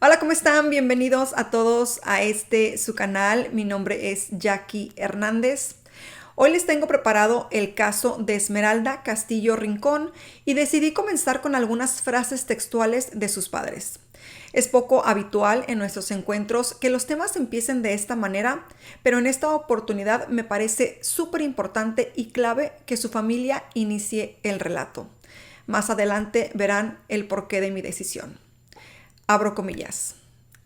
Hola, ¿cómo están? Bienvenidos a todos a su canal. Mi nombre es Jackie Hernández. Hoy les tengo preparado el caso de Esmeralda Castillo Rincón y decidí comenzar con algunas frases textuales de sus padres. Es poco habitual en nuestros encuentros que los temas empiecen de esta manera, pero en esta oportunidad me parece súper importante y clave que su familia inicie el relato. Más adelante verán el porqué de mi decisión. Abro comillas.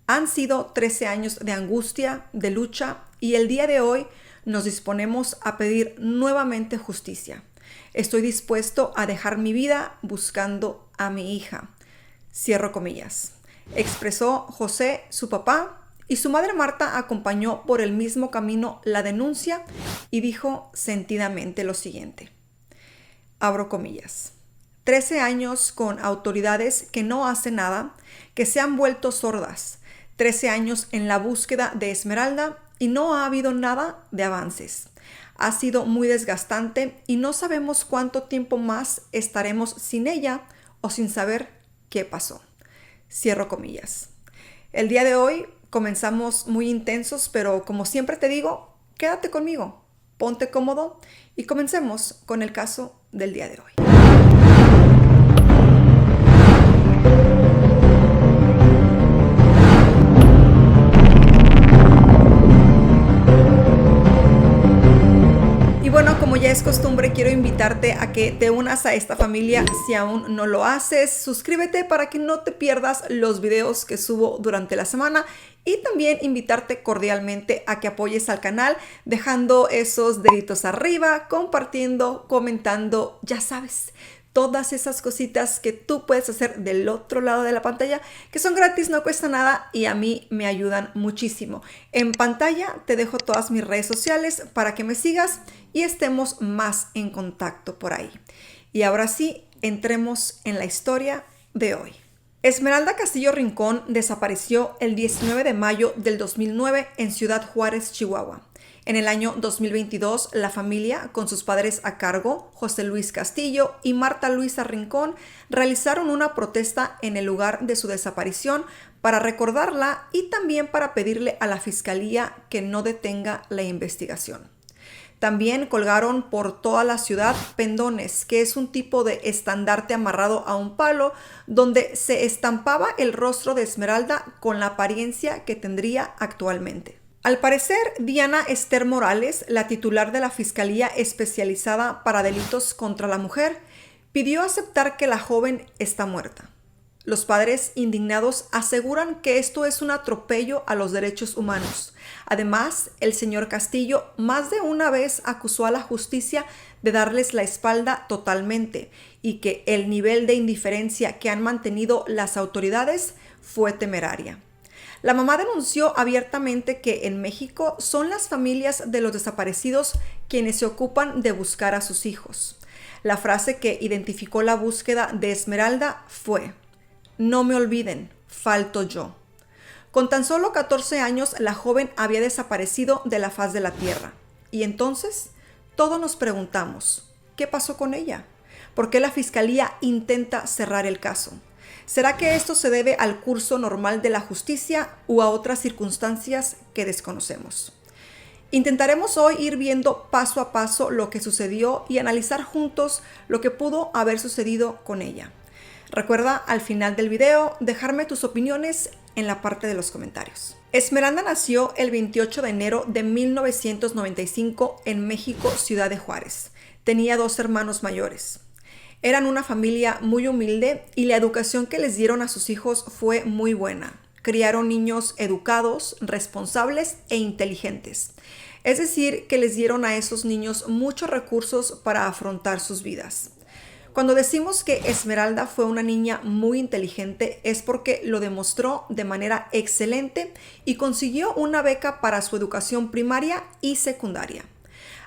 Han sido 13 años de angustia, de lucha, y el día de hoy nos disponemos a pedir nuevamente justicia. Estoy dispuesto a dejar mi vida buscando a mi hija. Cierro comillas. Expresó José, su papá, y su madre Marta acompañó por el mismo camino la denuncia y dijo sentidamente lo siguiente. Abro comillas. 13 años con autoridades que no hacen nada, que se han vuelto sordas. 13 años en la búsqueda de Esmeralda y no ha habido nada de avances. Ha sido muy desgastante y no sabemos cuánto tiempo más estaremos sin ella o sin saber qué pasó. Cierro comillas. El día de hoy comenzamos muy intensos, pero como siempre te digo, quédate conmigo, ponte cómodo y comencemos con el caso del día de hoy. Como ya es costumbre, quiero invitarte a que te unas a esta familia si aún no lo haces. Suscríbete para que no te pierdas los videos que subo durante la semana y también invitarte cordialmente a que apoyes al canal dejando esos deditos arriba, compartiendo, comentando, ya sabes. Todas esas cositas que tú puedes hacer del otro lado de la pantalla, que son gratis, no cuesta nada y a mí me ayudan muchísimo. En pantalla te dejo todas mis redes sociales para que me sigas y estemos más en contacto por ahí. Y ahora sí, entremos en la historia de hoy. Esmeralda Castillo Rincón desapareció el 19 de mayo del 2009 en Ciudad Juárez, Chihuahua. En el año 2022, la familia, con sus padres a cargo, José Luis Castillo y Marta Luisa Rincón, realizaron una protesta en el lugar de su desaparición para recordarla y también para pedirle a la fiscalía que no detenga la investigación. También colgaron por toda la ciudad pendones, que es un tipo de estandarte amarrado a un palo donde se estampaba el rostro de Esmeralda con la apariencia que tendría actualmente. Al parecer, Diana Esther Morales, la titular de la Fiscalía Especializada para Delitos contra la Mujer, pidió aceptar que la joven está muerta. Los padres indignados aseguran que esto es un atropello a los derechos humanos. Además, el señor Castillo más de una vez acusó a la justicia de darles la espalda totalmente y que el nivel de indiferencia que han mantenido las autoridades fue temeraria. La mamá denunció abiertamente que en México son las familias de los desaparecidos quienes se ocupan de buscar a sus hijos. La frase que identificó la búsqueda de Esmeralda fue: "No me olviden, falto yo". Con tan solo 14 años, la joven había desaparecido de la faz de la tierra. Y entonces, todos nos preguntamos, ¿qué pasó con ella? ¿Por qué la fiscalía intenta cerrar el caso? ¿Será que esto se debe al curso normal de la justicia o a otras circunstancias que desconocemos? Intentaremos hoy ir viendo paso a paso lo que sucedió y analizar juntos lo que pudo haber sucedido con ella. Recuerda al final del video dejarme tus opiniones en la parte de los comentarios. Esmeralda nació el 28 de enero de 1995 en México, Ciudad de Juárez. Tenía 2 hermanos mayores. Eran una familia muy humilde y la educación que les dieron a sus hijos fue muy buena. Criaron niños educados, responsables e inteligentes. Es decir, que les dieron a esos niños muchos recursos para afrontar sus vidas. Cuando decimos que Esmeralda fue una niña muy inteligente es porque lo demostró de manera excelente y consiguió una beca para su educación primaria y secundaria.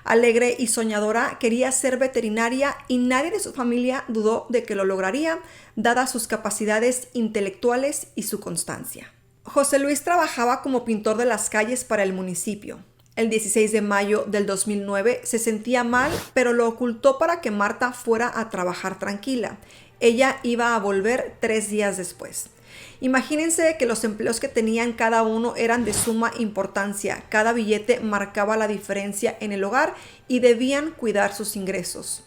Alegre y soñadora, quería ser veterinaria y nadie de su familia dudó de que lo lograría, dadas sus capacidades intelectuales y su constancia. José Luis trabajaba como pintor de las calles para el municipio. El 16 de mayo del 2009 se sentía mal, pero lo ocultó para que Marta fuera a trabajar tranquila. Ella iba a volver 3 días después. Imagínense que los empleos que tenían cada uno eran de suma importancia. Cada billete marcaba la diferencia en el hogar y debían cuidar sus ingresos.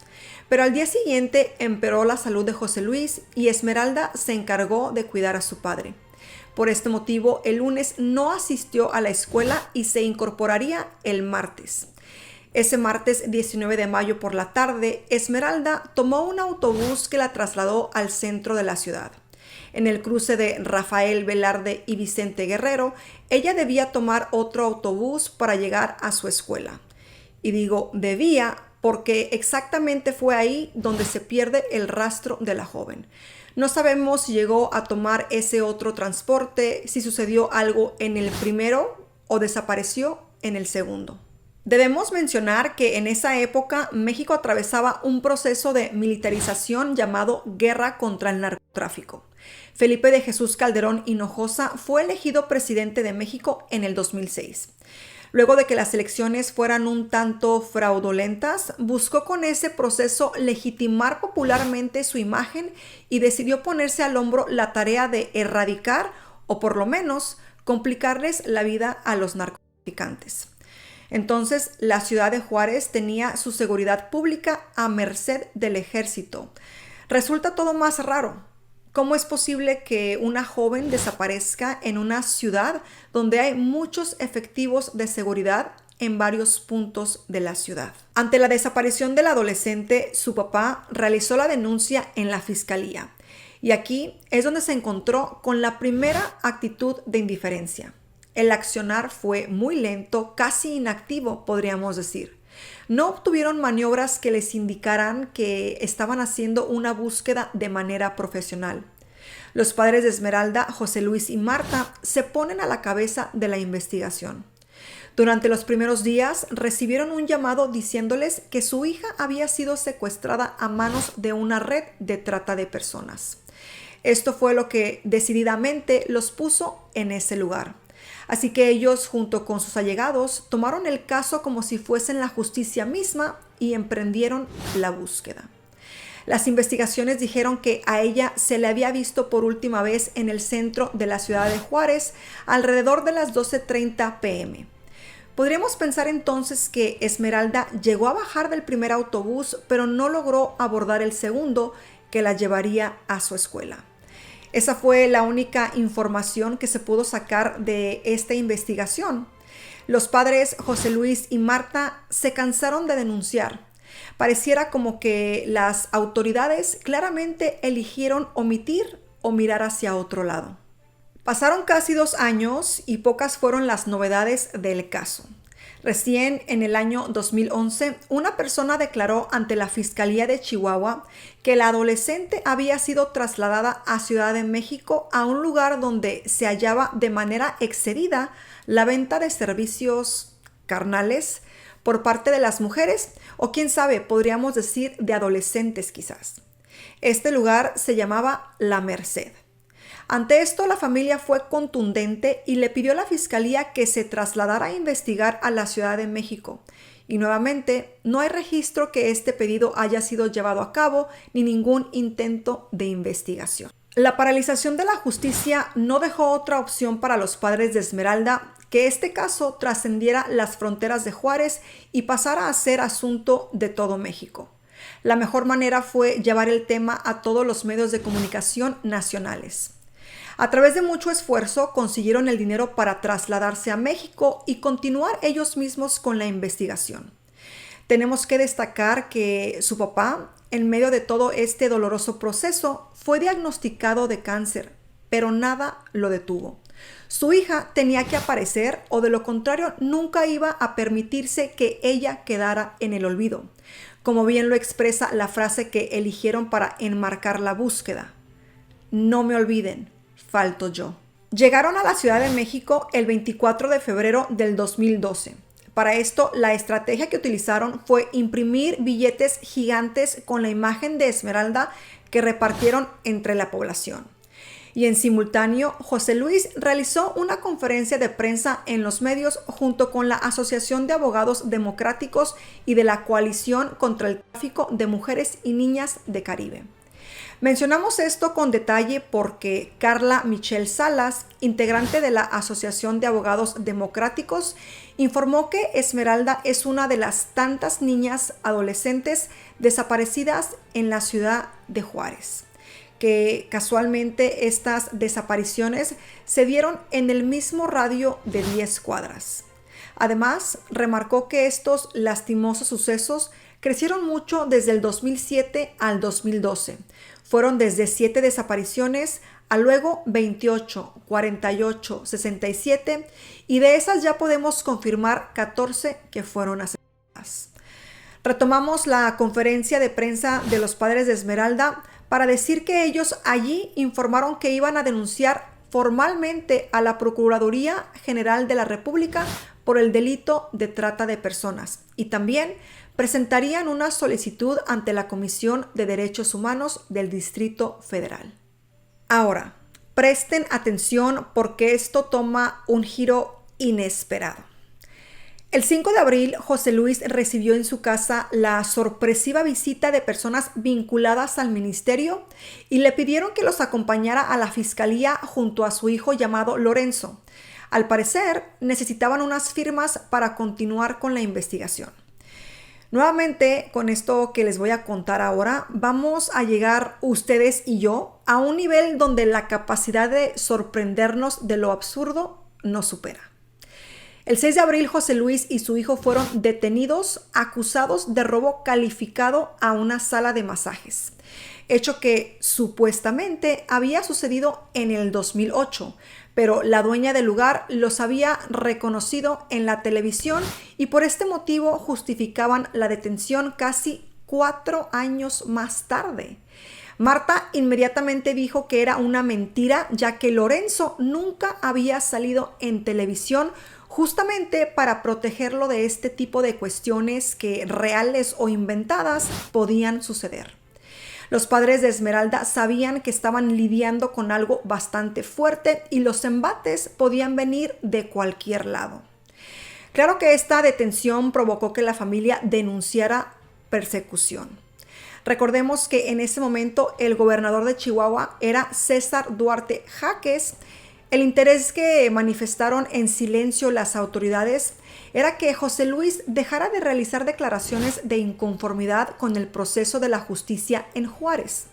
Pero al día siguiente empeoró la salud de José Luis y Esmeralda se encargó de cuidar a su padre. Por este motivo, el lunes no asistió a la escuela y se incorporaría el martes. Ese martes 19 de mayo por la tarde, Esmeralda tomó un autobús que la trasladó al centro de la ciudad. En el cruce de Rafael Velarde y Vicente Guerrero, ella debía tomar otro autobús para llegar a su escuela. Y digo debía porque exactamente fue ahí donde se pierde el rastro de la joven. No sabemos si llegó a tomar ese otro transporte, si sucedió algo en el primero o desapareció en el segundo. Debemos mencionar que en esa época México atravesaba un proceso de militarización llamado Guerra contra el Narcotráfico. Felipe de Jesús Calderón Hinojosa fue elegido presidente de México en el 2006. Luego de que las elecciones fueran un tanto fraudulentas, buscó con ese proceso legitimar popularmente su imagen y decidió ponerse al hombro la tarea de erradicar o por lo menos complicarles la vida a los narcotraficantes. Entonces, la ciudad de Juárez tenía su seguridad pública a merced del ejército. Resulta todo más raro. ¿Cómo es posible que una joven desaparezca en una ciudad donde hay muchos efectivos de seguridad en varios puntos de la ciudad? Ante la desaparición del adolescente, su papá realizó la denuncia en la fiscalía. Y aquí es donde se encontró con la primera actitud de indiferencia. El accionar fue muy lento, casi inactivo, podríamos decir. No obtuvieron maniobras que les indicaran que estaban haciendo una búsqueda de manera profesional. Los padres de Esmeralda, José Luis y Marta, se ponen a la cabeza de la investigación. Durante los primeros días recibieron un llamado diciéndoles que su hija había sido secuestrada a manos de una red de trata de personas. Esto fue lo que decididamente los puso en ese lugar. Así que ellos, junto con sus allegados, tomaron el caso como si fuesen la justicia misma y emprendieron la búsqueda. Las investigaciones dijeron que a ella se le había visto por última vez en el centro de la ciudad de Juárez alrededor de las 12:30 p.m. Podríamos pensar entonces que Esmeralda llegó a bajar del primer autobús, pero no logró abordar el segundo que la llevaría a su escuela. Esa fue la única información que se pudo sacar de esta investigación. Los padres José Luis y Marta se cansaron de denunciar. Pareciera como que las autoridades claramente eligieron omitir o mirar hacia otro lado. Pasaron casi 2 años y pocas fueron las novedades del caso. Recién en el año 2011, una persona declaró ante la Fiscalía de Chihuahua que la adolescente había sido trasladada a Ciudad de México a un lugar donde se hallaba de manera excedida la venta de servicios carnales por parte de las mujeres, o quién sabe, podríamos decir de adolescentes quizás. Este lugar se llamaba La Merced. Ante esto, la familia fue contundente y le pidió a la fiscalía que se trasladara a investigar a la Ciudad de México. Y nuevamente, no hay registro que este pedido haya sido llevado a cabo ni ningún intento de investigación. La paralización de la justicia no dejó otra opción para los padres de Esmeralda que este caso trascendiera las fronteras de Juárez y pasara a ser asunto de todo México. La mejor manera fue llevar el tema a todos los medios de comunicación nacionales. A través de mucho esfuerzo consiguieron el dinero para trasladarse a México y continuar ellos mismos con la investigación. Tenemos que destacar que su papá, en medio de todo este doloroso proceso, fue diagnosticado de cáncer, pero nada lo detuvo. Su hija tenía que aparecer o de lo contrario nunca iba a permitirse que ella quedara en el olvido, como bien lo expresa la frase que eligieron para enmarcar la búsqueda. No me olviden, falto yo. Llegaron a la Ciudad de México el 24 de febrero del 2012. Para esto, la estrategia que utilizaron fue imprimir billetes gigantes con la imagen de Esmeralda que repartieron entre la población. Y en simultáneo, José Luis realizó una conferencia de prensa en los medios junto con la Asociación de Abogados Democráticos y de la Coalición contra el Tráfico de Mujeres y Niñas de Caribe. Mencionamos esto con detalle porque Carla Michelle Salas, integrante de la Asociación de Abogados Democráticos, informó que Esmeralda es una de las tantas niñas adolescentes desaparecidas en la ciudad de Juárez, que casualmente estas desapariciones se dieron en el mismo radio de 10 cuadras. Además, remarcó que estos lastimosos sucesos crecieron mucho desde el 2007 al 2012. Fueron desde 7 desapariciones a luego 28, 48, 67 y de esas ya podemos confirmar 14 que fueron asesinadas. Retomamos la conferencia de prensa de los padres de Esmeralda para decir que ellos allí informaron que iban a denunciar formalmente a la Procuraduría General de la República por el delito de trata de personas y también presentarían una solicitud ante la Comisión de Derechos Humanos del Distrito Federal. Ahora, presten atención porque esto toma un giro inesperado. El 5 de abril, José Luis recibió en su casa la sorpresiva visita de personas vinculadas al ministerio y le pidieron que los acompañara a la fiscalía junto a su hijo llamado Lorenzo. Al parecer, necesitaban unas firmas para continuar con la investigación. Nuevamente, con esto que les voy a contar ahora, vamos a llegar ustedes y yo a un nivel donde la capacidad de sorprendernos de lo absurdo nos supera. El 6 de abril, José Luis y su hijo fueron detenidos, acusados de robo calificado a una sala de masajes, hecho que supuestamente había sucedido en el 2008, pero la dueña del lugar los había reconocido en la televisión y por este motivo justificaban la detención casi 4 años más tarde. Marta inmediatamente dijo que era una mentira, ya que Lorenzo nunca había salido en televisión justamente para protegerlo de este tipo de cuestiones que, reales o inventadas, podían suceder. Los padres de Esmeralda sabían que estaban lidiando con algo bastante fuerte y los embates podían venir de cualquier lado. Claro que esta detención provocó que la familia denunciara persecución. Recordemos que en ese momento el gobernador de Chihuahua era César Duarte Jaques. El interés que manifestaron en silencio las autoridades era que José Luis dejara de realizar declaraciones de inconformidad con el proceso de la justicia en Juárez.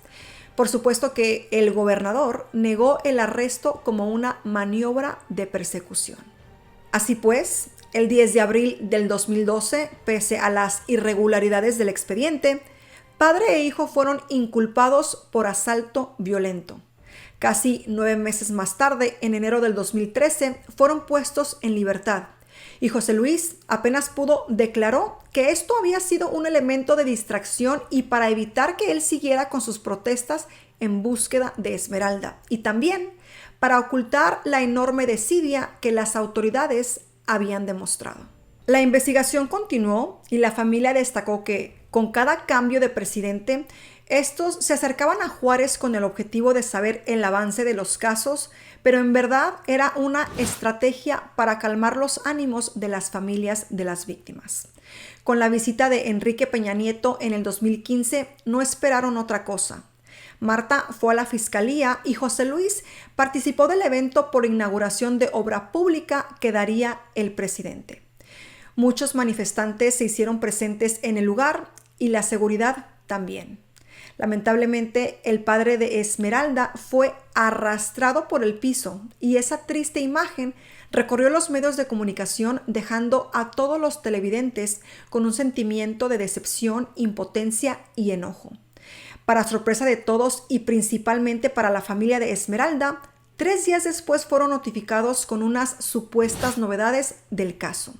Por supuesto que el gobernador negó el arresto como una maniobra de persecución. Así pues, el 10 de abril del 2012, pese a las irregularidades del expediente, padre e hijo fueron inculpados por asalto violento. Casi 9 meses más tarde, en enero del 2013, fueron puestos en libertad. Y José Luis apenas declaró que esto había sido un elemento de distracción y para evitar que él siguiera con sus protestas en búsqueda de Esmeralda. Y también para ocultar la enorme desidia que las autoridades habían demostrado. La investigación continuó y la familia destacó que con cada cambio de presidente, estos se acercaban a Juárez con el objetivo de saber el avance de los casos, pero en verdad era una estrategia para calmar los ánimos de las familias de las víctimas. Con la visita de Enrique Peña Nieto en el 2015, no esperaron otra cosa. Marta fue a la fiscalía y José Luis participó del evento por inauguración de obra pública que daría el presidente. Muchos manifestantes se hicieron presentes en el lugar y la seguridad también. Lamentablemente, el padre de Esmeralda fue arrastrado por el piso y esa triste imagen recorrió los medios de comunicación dejando a todos los televidentes con un sentimiento de decepción, impotencia y enojo. Para sorpresa de todos y principalmente para la familia de Esmeralda, 3 días después fueron notificados con unas supuestas novedades del caso.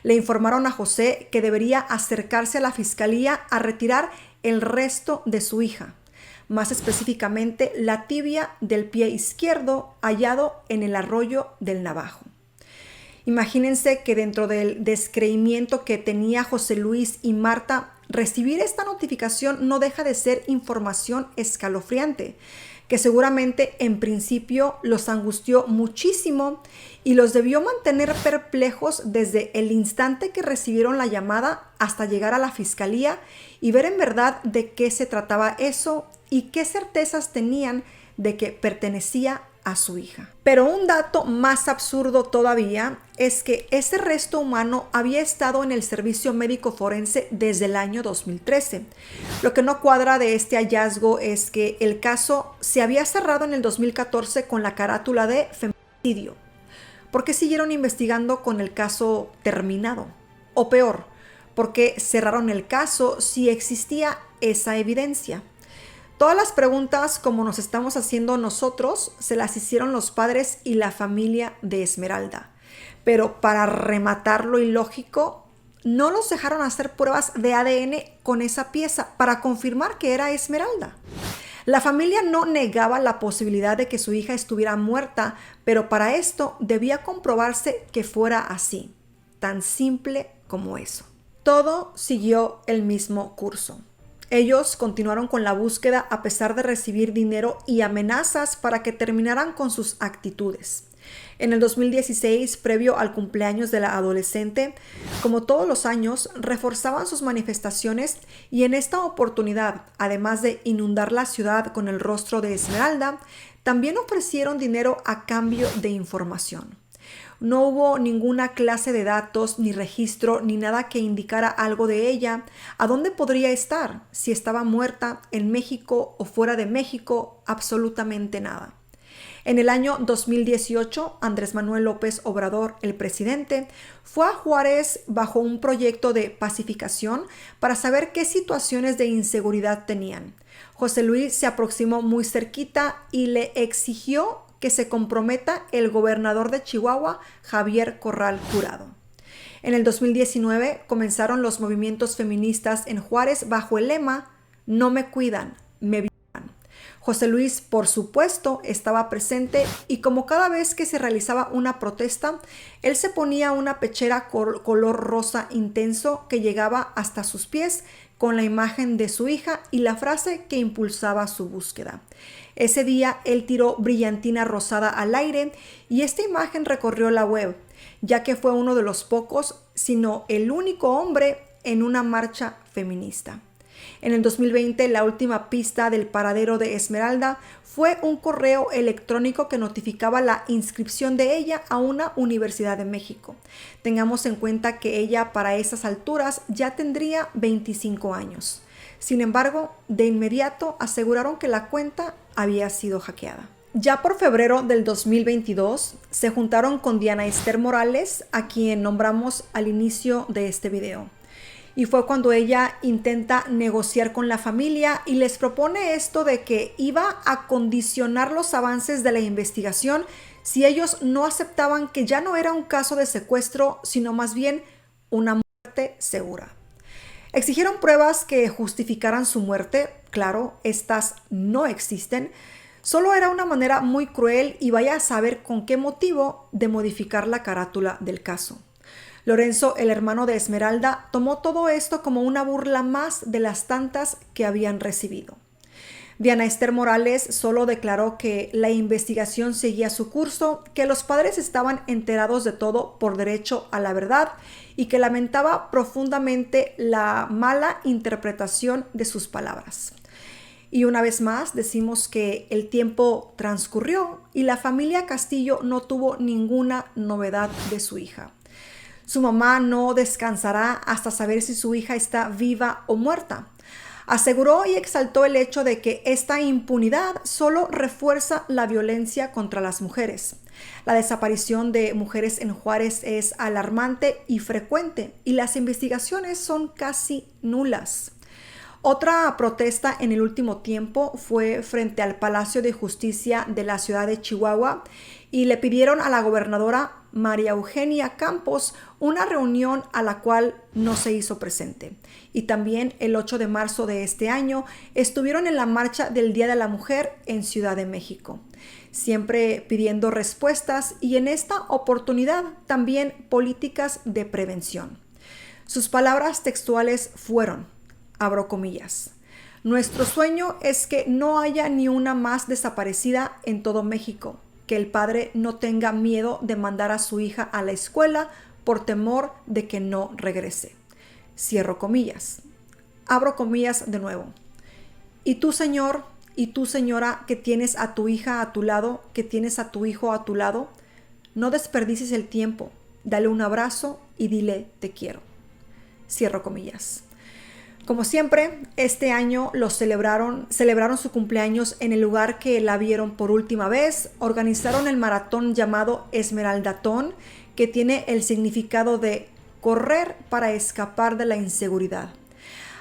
Le informaron a José que debería acercarse a la fiscalía a retirar el resto de su hija, más específicamente la tibia del pie izquierdo hallado en el arroyo del Navajo. Imagínense que dentro del descreimiento que tenía José Luis y Marta, recibir esta notificación no deja de ser información escalofriante, que seguramente en principio los angustió muchísimo y los debió mantener perplejos desde el instante que recibieron la llamada hasta llegar a la fiscalía y ver en verdad de qué se trataba eso y qué certezas tenían de que pertenecía a su hija. Pero un dato más absurdo todavía es que ese resto humano había estado en el servicio médico forense desde el año 2013. Lo que no cuadra de este hallazgo es que el caso se había cerrado en el 2014 con la carátula de feminicidio. ¿Por qué siguieron investigando con el caso terminado? O peor, ¿por qué cerraron el caso si existía esa evidencia? Todas las preguntas, como nos estamos haciendo nosotros, se las hicieron los padres y la familia de Esmeralda. Pero para rematar lo ilógico, no los dejaron hacer pruebas de ADN con esa pieza para confirmar que era Esmeralda. La familia no negaba la posibilidad de que su hija estuviera muerta, pero para esto debía comprobarse que fuera así. Tan simple como eso. Todo siguió el mismo curso. Ellos continuaron con la búsqueda a pesar de recibir dinero y amenazas para que terminaran con sus actitudes. En el 2016, previo al cumpleaños de la adolescente, como todos los años, reforzaban sus manifestaciones y en esta oportunidad, además de inundar la ciudad con el rostro de Esmeralda, también ofrecieron dinero a cambio de información. No hubo ninguna clase de datos, ni registro, ni nada que indicara algo de ella, a dónde podría estar, si estaba muerta, en México o fuera de México, absolutamente nada. En el año 2018, Andrés Manuel López Obrador, el presidente, fue a Juárez bajo un proyecto de pacificación para saber qué situaciones de inseguridad tenían. José Luis se aproximó muy cerquita y le exigió que se comprometa el gobernador de Chihuahua, Javier Corral Jurado. En el 2019 comenzaron los movimientos feministas en Juárez bajo el lema "No me cuidan, me violan". José Luis, por supuesto, estaba presente y como cada vez que se realizaba una protesta, él se ponía una pechera color rosa intenso que llegaba hasta sus pies con la imagen de su hija y la frase que impulsaba su búsqueda. Ese día él tiró brillantina rosada al aire y esta imagen recorrió la web, ya que fue uno de los pocos, sino el único hombre en una marcha feminista. En el 2020, la última pista del paradero de Esmeralda fue un correo electrónico que notificaba la inscripción de ella a una universidad de México. Tengamos en cuenta que ella para esas alturas ya tendría 25 años. Sin embargo, de inmediato aseguraron que la cuenta había sido hackeada. Ya por febrero del 2022, se juntaron con Diana Esther Morales, a quien nombramos al inicio de este video. Y fue cuando ella intenta negociar con la familia y les propone esto de que iba a condicionar los avances de la investigación si ellos no aceptaban que ya no era un caso de secuestro, sino más bien una muerte segura. Exigieron pruebas que justificaran su muerte. Claro, estas no existen. Solo era una manera muy cruel y vaya a saber con qué motivo de modificar la carátula del caso. Lorenzo, el hermano de Esmeralda, tomó todo esto como una burla más de las tantas que habían recibido. Diana Esther Morales solo declaró que la investigación seguía su curso, que los padres estaban enterados de todo por derecho a la verdad y que lamentaba profundamente la mala interpretación de sus palabras. Y una vez más decimos que el tiempo transcurrió y la familia Castillo no tuvo ninguna novedad de su hija. Su mamá no descansará hasta saber si su hija está viva o muerta. Aseguró y exaltó el hecho de que esta impunidad solo refuerza la violencia contra las mujeres. La desaparición de mujeres en Juárez es alarmante y frecuente y las investigaciones son casi nulas. Otra protesta en el último tiempo fue frente al Palacio de Justicia de la ciudad de Chihuahua y le pidieron a la gobernadora María Eugenia Campos una reunión a la cual no se hizo presente. Y también el 8 de marzo de este año estuvieron en la marcha del Día de la Mujer en Ciudad de México, siempre pidiendo respuestas y en esta oportunidad también políticas de prevención. Sus palabras textuales fueron, abro comillas, "Nuestro sueño es que no haya ni una más desaparecida en todo México, que el padre no tenga miedo de mandar a su hija a la escuela por temor de que no regrese". Cierro comillas. Abro comillas de nuevo. "Y tú, Señor, Y tú, señora, que tienes a tu hija a tu lado, que tienes a tu hijo a tu lado, no desperdicies el tiempo. Dale un abrazo y dile te quiero. Cierro comillas. Como siempre, este año celebraron su cumpleaños en el lugar que la vieron por última vez. Organizaron el maratón llamado Esmeraldatón, que tiene el significado de correr para escapar de la inseguridad.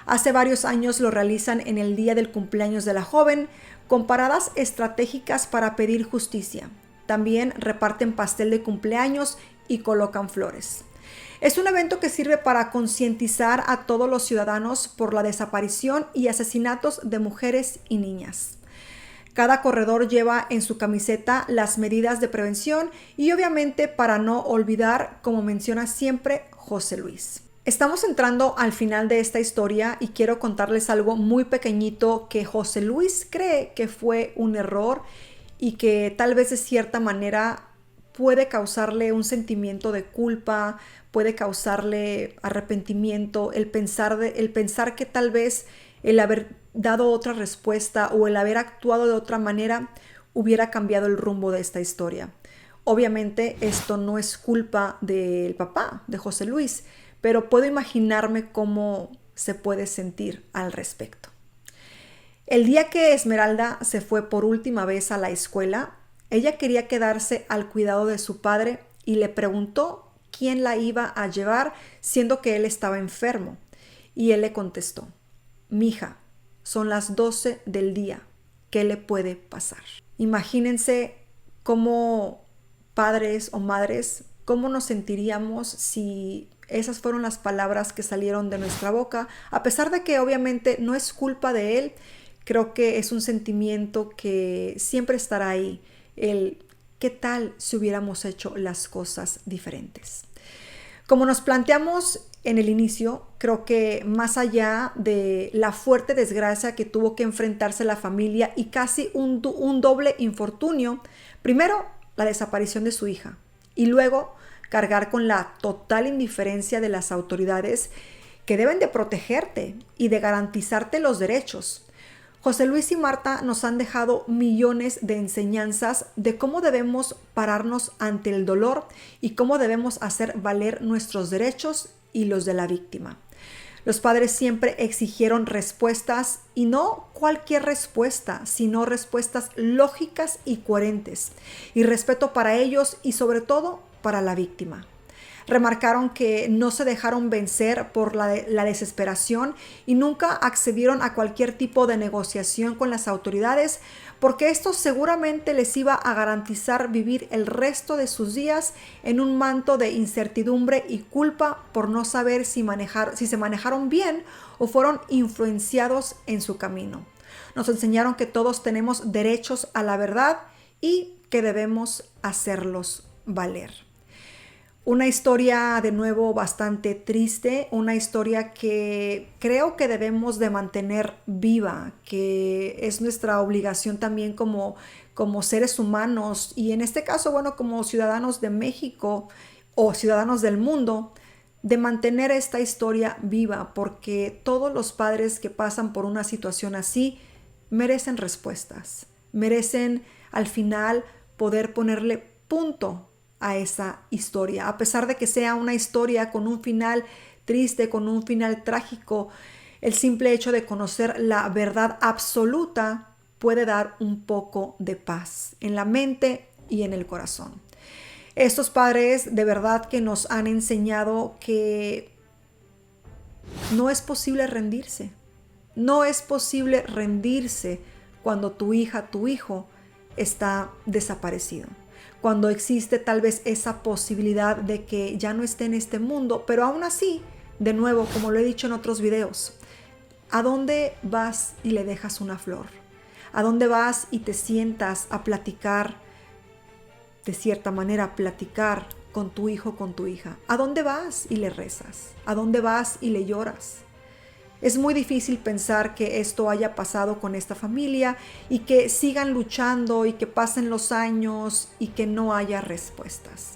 Hace varios años lo realizan en el día del cumpleaños de la joven, con paradas estratégicas para pedir justicia. También reparten pastel de cumpleaños y colocan flores. Es un evento que sirve para concientizar a todos los ciudadanos por la desaparición y asesinatos de mujeres y niñas. Cada corredor lleva en su camiseta las medidas de prevención y obviamente para no olvidar, como menciona siempre José Luis. Estamos entrando al final de esta historia y quiero contarles algo muy pequeñito que José Luis cree que fue un error y que tal vez de cierta manera puede causarle un sentimiento de culpa, puede causarle arrepentimiento, el pensar que tal vez el haber dado otra respuesta o el haber actuado de otra manera hubiera cambiado el rumbo de esta historia. Obviamente esto no es culpa del papá, de José Luis, pero puedo imaginarme cómo se puede sentir al respecto. El día que Esmeralda se fue por última vez a la escuela, ella quería quedarse al cuidado de su padre y le preguntó quién la iba a llevar, siendo que él estaba enfermo. Y él le contestó: mija, son las 12 del día, ¿qué le puede pasar? Imagínense cómo padres o madres, cómo nos sentiríamos si esas fueron las palabras que salieron de nuestra boca, a pesar de que obviamente no es culpa de él. Creo que es un sentimiento que siempre estará ahí, el qué tal si hubiéramos hecho las cosas diferentes. Como nos planteamos en el inicio, creo que más allá de la fuerte desgracia que tuvo que enfrentarse la familia y casi un doble infortunio, primero la desaparición de su hija y luego cargar con la total indiferencia de las autoridades que deben de protegerte y de garantizarte los derechos. José Luis y Marta nos han dejado millones de enseñanzas de cómo debemos pararnos ante el dolor y cómo debemos hacer valer nuestros derechos y los de la víctima. Los padres siempre exigieron respuestas y no cualquier respuesta, sino respuestas lógicas y coherentes, y respeto para ellos y sobre todo para la víctima. Remarcaron que no se dejaron vencer por la desesperación y nunca accedieron a cualquier tipo de negociación con las autoridades, porque esto seguramente les iba a garantizar vivir el resto de sus días en un manto de incertidumbre y culpa por no saber si se manejaron bien o fueron influenciados en su camino. Nos enseñaron que todos tenemos derechos a la verdad y que debemos hacerlos valer. Una historia de nuevo bastante triste, una historia que creo que debemos de mantener viva, que es nuestra obligación también como seres humanos y en este caso, bueno, como ciudadanos de México o ciudadanos del mundo, de mantener esta historia viva, porque todos los padres que pasan por una situación así merecen respuestas, merecen al final poder ponerle punto a esa historia, a pesar de que sea una historia con un final triste, con un final trágico. El simple hecho de conocer la verdad absoluta puede dar un poco de paz en la mente y en el corazón. Estos padres de verdad que nos han enseñado que no es posible rendirse. No es posible rendirse cuando tu hija, tu hijo está desaparecido. Cuando existe tal vez esa posibilidad de que ya no esté en este mundo, pero aún así, de nuevo, como lo he dicho en otros videos, ¿a dónde vas y le dejas una flor? ¿A dónde vas y te sientas a platicar, de cierta manera, platicar con tu hijo, con tu hija? ¿A dónde vas y le rezas? ¿A dónde vas y le lloras? Es muy difícil pensar que esto haya pasado con esta familia y que sigan luchando y que pasen los años y que no haya respuestas.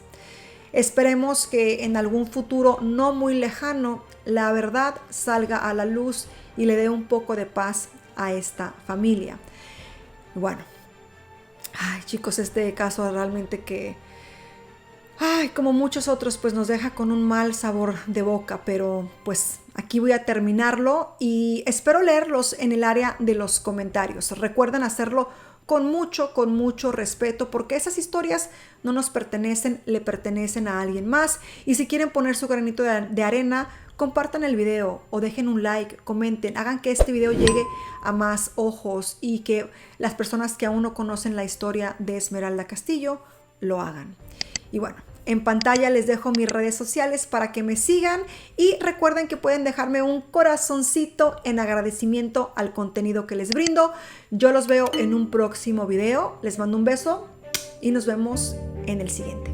Esperemos que en algún futuro no muy lejano la verdad salga a la luz y le dé un poco de paz a esta familia. Bueno, ay chicos, este caso realmente que, ay, como muchos otros, pues nos deja con un mal sabor de boca, pero pues aquí voy a terminarlo y espero leerlos en el área de los comentarios. Recuerden hacerlo con mucho respeto, porque esas historias no nos pertenecen, le pertenecen a alguien más. Y si quieren poner su granito de arena, compartan el video o dejen un like, comenten, hagan que este video llegue a más ojos y que las personas que aún no conocen la historia de Esmeralda Castillo lo hagan. Y bueno, en pantalla les dejo mis redes sociales para que me sigan y recuerden que pueden dejarme un corazoncito en agradecimiento al contenido que les brindo. Yo los veo en un próximo video. Les mando un beso y nos vemos en el siguiente.